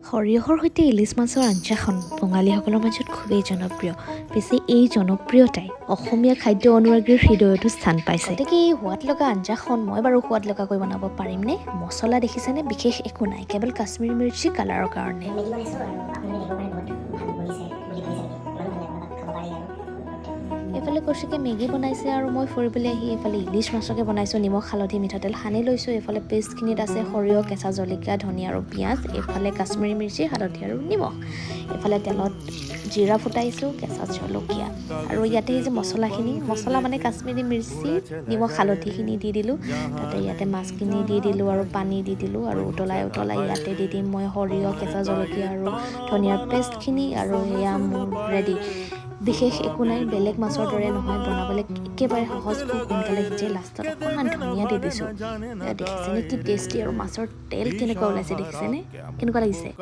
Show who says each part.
Speaker 1: সৰিয়হৰ সৈতে ইলিচ মাছৰ আঞ্জাখন বঙালীসকলৰ মাজত খুবেই জনপ্ৰিয়। পিছে এই জনপ্ৰিয়তাই অসমীয়া খাদ্য অনুৰাগীৰ হৃদয়তো স্থান পাইছে। গতিকে এই সোৱাদ লগা আঞ্জাখন মই বাৰু সোৱাদ লগাকৈ বনাব পাৰিমনে? মছলা দেখিছেনে? বিশেষ একো নাই, কেৱল কাশ্মীৰী মিৰ্চি কালাৰৰ কাৰণে। এইফালে কৌশিকে মেগী বনাইছে আৰু মই ফুৰিবলৈ আহি এইফালে ইলিচ মাছকে বনাইছোঁ। নিমখ হালধি মিঠাতেল সানি লৈছোঁ। এইফালে পেষ্টখিনিত আছে সৰিয়হ, কেঁচা জলকীয়া, ধনিয়া আৰু পিঁয়াজ। এইফালে কাশ্মীৰী মিৰ্চি, হালধি আৰু নিমখ। এইফালে তেলত জিৰা ফুটাইছোঁ, কেঁচা জলকীয়া আৰু ইয়াতে এই যে মছলা মানে কাশ্মীৰী মিৰ্চি, নিমখ হালধিখিনি দি দিলোঁ। তাতে ইয়াতে মাছখিনি দি দিলোঁ আৰু পানী দি দিলোঁ আৰু উতলাই ইয়াতে দি দিম মই সৰিয়হ, কেঁচা জলকীয়া আৰু ধনিয়াৰ পেষ্টখিনি আৰু এয়া মোৰ ৰেডি। বিশেষ একো নাই, বেলেগ মাছৰ দৰে নহয়, বনাবলৈ একেবাৰে সহজ, খুব সোনকালে সিজে। লাষ্টত অকণমান ধনিয়া দি দিছোঁ। দেখিছেনে কি টেষ্টি, আৰু মাছৰ তেল কেনেকুৱা ওলাইছে দেখিছেনে? কেনেকুৱা লাগিছে?